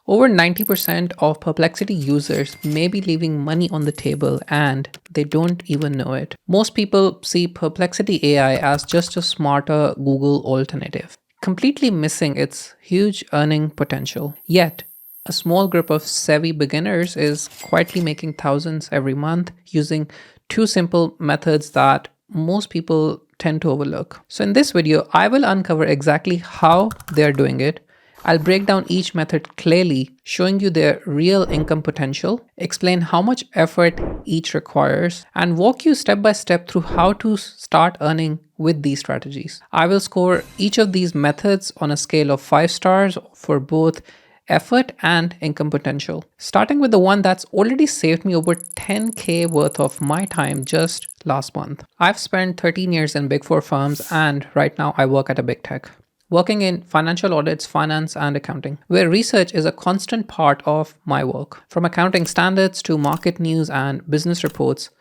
Over 90% of Perplexity users may be leaving money on the table and they don't even know it. Most people see Perplexity AI as just a smarter Google alternative, completely missing its huge earning potential. Yet, a small group of savvy beginners is quietly making thousands every month using two simple methods that most people tend to overlook. So in this video, I will uncover exactly how they're doing it. I'll break down each method clearly, showing you their real income potential, explain how much effort each requires, and walk you step by step through how to start earning with these strategies. I will score each of these methods on a scale of 5 stars for both effort and income potential. Starting with the one that's already saved me over 10K worth of my time just last month. I've spent 13 years in Big Four firms and right now I work at a big tech, working in financial audits, finance, and accounting, where research is a constant part of my work. From accounting standards to market news and business reports,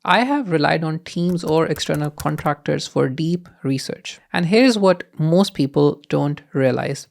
I have relied on teams or external contractors for deep research. And here's what most people don't realize.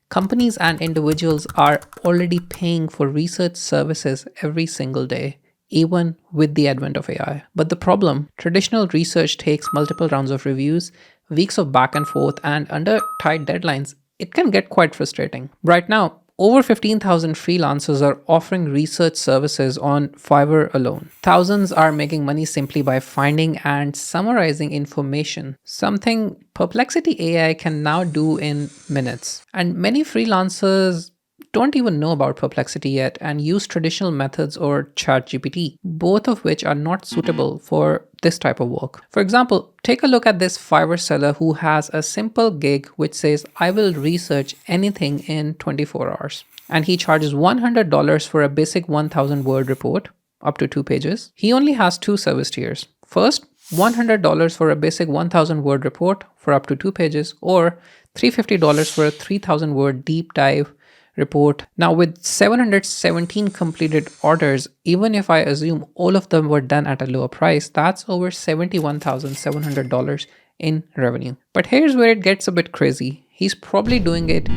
Companies and individuals are already paying for research services every single day, even with the advent of AI. But the problem, traditional research takes multiple rounds of reviews, weeks of back and forth, and under tight deadlines, it can get quite frustrating. Right now, over 15,000 freelancers are offering research services on Fiverr alone. Thousands are making money simply by finding and summarizing information, something Perplexity AI can now do in minutes. And many freelancers don't even know about Perplexity yet and use traditional methods or ChatGPT, both of which are not suitable for this type of work. For example, take a look at this Fiverr seller who has a simple gig which says, I will research anything in 24 hours. And he charges $100 for a basic 1,000 word report, up to 2 pages. He only has 2 service tiers. First, $100 for a basic 1,000 word report for up to 2 pages, or $350 for a 3,000 word deep dive report. Now with 717 completed orders, even if I assume all of them were done at a lower price, that's over $71,700 in revenue. But here's where it gets a bit crazy. He's probably doing it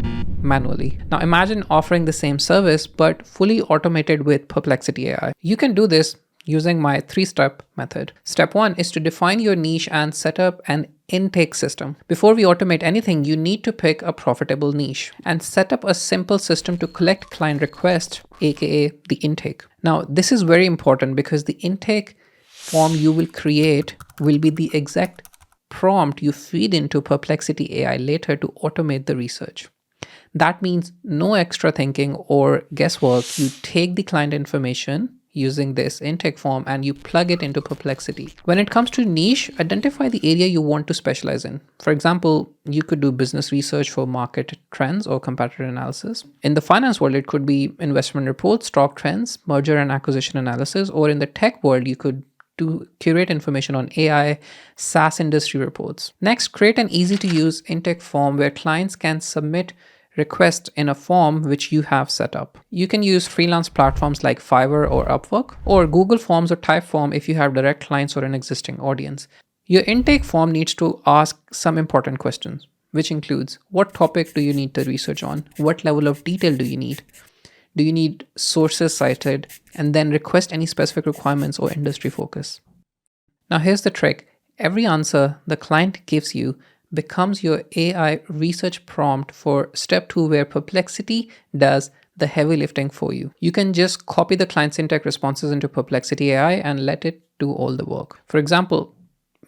manually. Now imagine offering the same service, but fully automated with Perplexity AI. You can do this using my 3-step method. Step 1 is to define your niche and set up an intake system. Before we automate anything, you need to pick a profitable niche and set up a simple system to collect client requests, aka the intake. Now, this is very important because the intake form you will create will be the exact prompt you feed into Perplexity AI later to automate the research. That means no extra thinking or guesswork. You take the client information using this intake form and you plug it into Perplexity. When it comes to niche, identify the area you want to specialize in. For example, you could do business research for market trends or competitor analysis. In the finance world, it could be investment reports, stock trends, merger and acquisition analysis, or in the tech world, you could curate information on AI, SaaS industry reports. Next, create an easy to use intake form where clients can submit request in a form which you have set up. You can use freelance platforms like Fiverr or Upwork, or Google Forms or Typeform if you have direct clients or an existing audience. Your intake form needs to ask some important questions, which includes what topic do you need to research on? What level of detail do you need? Do you need sources cited? And then request any specific requirements or industry focus. Now here's the trick. Every answer the client gives you becomes your AI research prompt for step 2, where Perplexity does the heavy lifting for you. You can just copy the client's intake responses into Perplexity AI and let it do all the work. For example,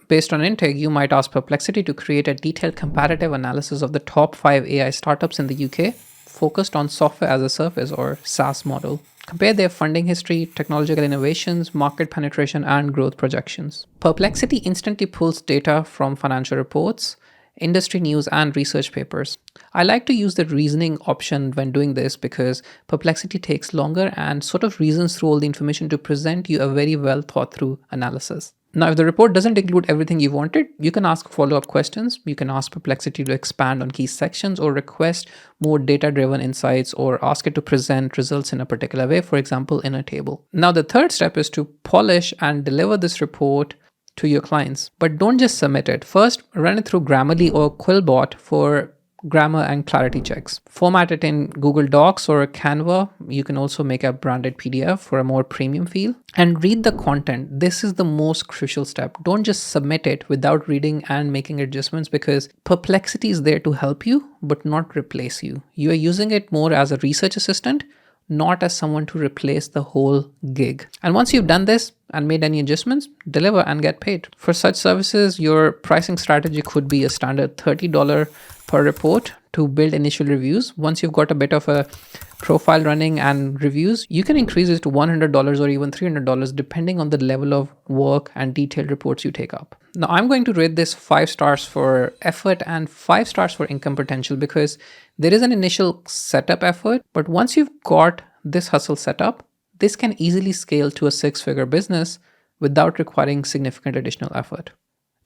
based on intake, you might ask Perplexity to create a detailed comparative analysis of the top 5 AI startups in the UK focused on software as a service or SaaS model. Compare their funding history, technological innovations, market penetration, and growth projections. Perplexity instantly pulls data from financial reports, industry news, and research papers. I like to use the reasoning option when doing this because Perplexity takes longer and sort of reasons through all the information to present you a very well thought through analysis. Now, if the report doesn't include everything you wanted, you can ask follow-up questions. You can ask Perplexity to expand on key sections or request more data-driven insights or ask it to present results in a particular way, for example, in a table. Now, the third step is to polish and deliver this report to your clients. But don't just submit it. First, run it through Grammarly or Quillbot for grammar, and clarity checks. Format it in Google Docs or Canva. You can also make a branded PDF for a more premium feel. And read the content. This is the most crucial step. Don't just submit it without reading and making adjustments, because Perplexity is there to help you, but not replace you. You are using it more as a research assistant, not as someone to replace the whole gig. And once you've done this and made any adjustments, deliver and get paid. For such services, your pricing strategy could be a standard $30 per report to build initial reviews. Once you've got a bit of a profile running and reviews, you can increase it to $100 or even $300 depending on the level of work and detailed reports you take up. Now, I'm going to rate this 5 stars for effort and 5 stars for income potential, because there is an initial setup effort, but once you've got this hustle set up, this can easily scale to a 6-figure business without requiring significant additional effort.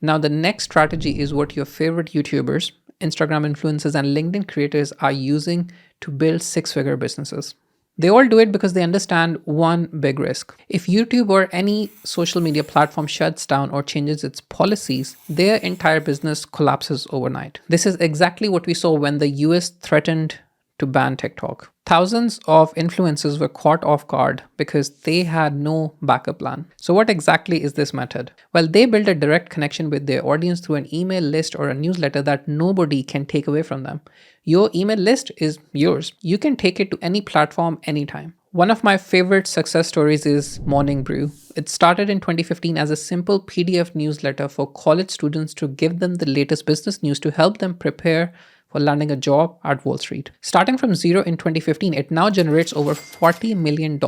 Now, the next strategy is what your favorite YouTubers, Instagram influencers, and LinkedIn creators are using to build 6-figure businesses. They all do it because they understand one big risk. If YouTube or any social media platform shuts down or changes its policies, their entire business collapses overnight. This is exactly what we saw when the US threatened to ban TikTok. Thousands of influencers were caught off guard because they had no backup plan. So what exactly is this method? Well, they build a direct connection with their audience through an email list or a newsletter that nobody can take away from them. Your email list is yours. You can take it to any platform anytime. One of my favorite success stories is Morning Brew. It started in 2015 as a simple PDF newsletter for college students to give them the latest business news to help them prepare for landing a job at Wall Street. Starting from zero in 2015, it now generates over $40 million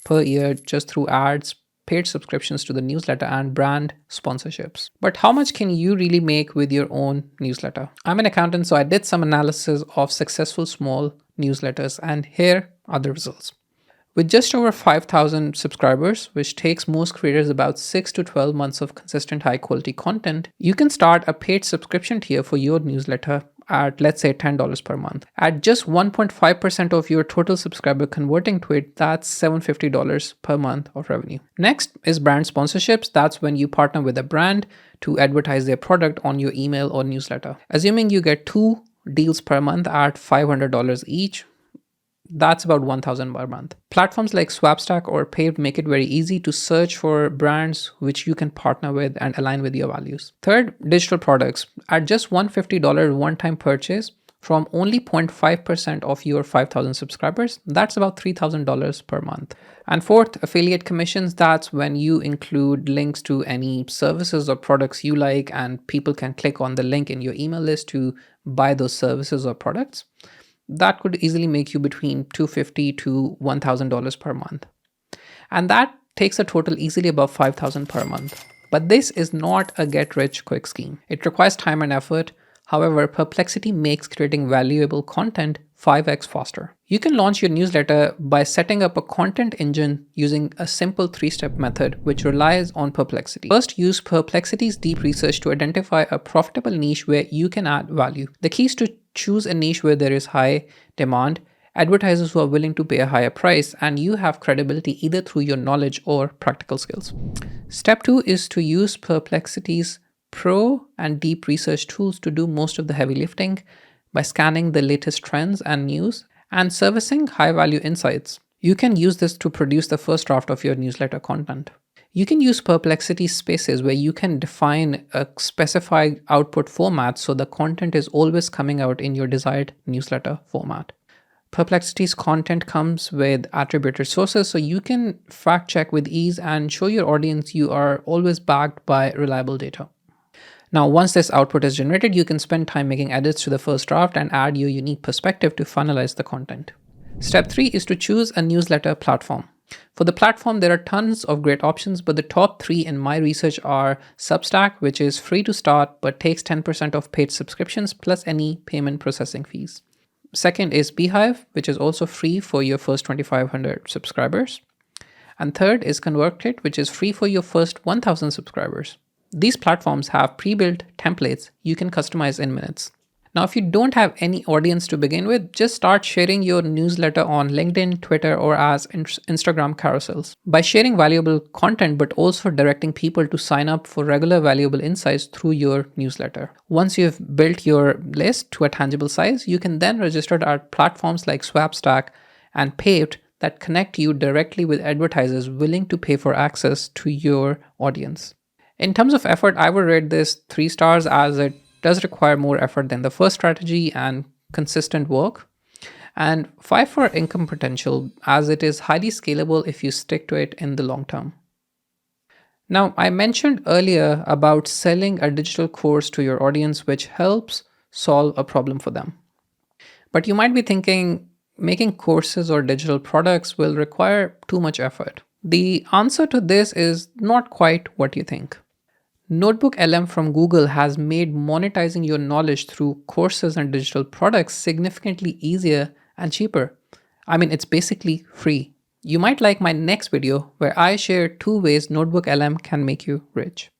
per year just through ads, paid subscriptions to the newsletter, and brand sponsorships. But how much can you really make with your own newsletter? I'm an accountant, so I did some analysis of successful small newsletters, and here are the results. With just over 5,000 subscribers, which takes most creators about 6 to 12 months of consistent high quality content, you can start a paid subscription tier for your newsletter at, let's say, $10 per month. At just 1.5% of your total subscriber converting to it, that's $750 per month of revenue. Next is brand sponsorships. That's when you partner with a brand to advertise their product on your email or newsletter. Assuming you get 2 deals per month at $500 each, that's about $1,000 per month. Platforms like Swapstack or Paved make it very easy to search for brands which you can partner with and align with your values. Third, digital products. At just $150 one-time purchase from only 0.5% of your 5,000 subscribers, that's about $3,000 per month. And fourth, affiliate commissions. That's when you include links to any services or products you like, and people can click on the link in your email list to buy those services or products. That could easily make you between $250 to $1,000 per month. And that takes a total easily above $5,000 per month. But this is not a get-rich-quick scheme. It requires time and effort. However, Perplexity makes creating valuable content 5x faster. You can launch your newsletter by setting up a content engine using a simple 3-step method which relies on Perplexity. First, use Perplexity's deep research to identify a profitable niche where you can add value. The key is to choose a niche where there is high demand, advertisers who are willing to pay a higher price, and you have credibility either through your knowledge or practical skills. Step 2 is to use Perplexity's pro and deep research tools to do most of the heavy lifting by scanning the latest trends and news and servicing high-value insights. You can use this to produce the first draft of your newsletter content. You can use Perplexity spaces where you can define a specified output format so the content is always coming out in your desired newsletter format. Perplexity's content comes with attributed sources, so you can fact check with ease and show your audience you are always backed by reliable data. Now, once this output is generated, you can spend time making edits to the first draft and add your unique perspective to finalize the content. Step 3 is to choose a newsletter platform. For the platform, there are tons of great options, but the top 3 in my research are Substack, which is free to start but takes 10% of paid subscriptions plus any payment processing fees. Second is Beehive, which is also free for your first 2,500 subscribers. And third is ConvertKit, which is free for your first 1,000 subscribers. These platforms have pre-built templates you can customize in minutes. Now, if you don't have any audience to begin with, just start sharing your newsletter on LinkedIn, Twitter, or as Instagram carousels. By sharing valuable content, but also directing people to sign up for regular valuable insights through your newsletter. Once you've built your list to a tangible size, you can then register at platforms like Swapstack and Paved that connect you directly with advertisers willing to pay for access to your audience. In terms of effort, I would rate this 3 stars as it does require more effort than the first strategy and consistent work, and 5 for income potential as it is highly scalable if you stick to it in the long term. Now, I mentioned earlier about selling a digital course to your audience which helps solve a problem for them. But you might be thinking making courses or digital products will require too much effort. The answer to this is not quite what you think. NotebookLM from Google has made monetizing your knowledge through courses and digital products significantly easier and cheaper. I mean, it's basically free. You might like my next video where I share 2 ways NotebookLM can make you rich.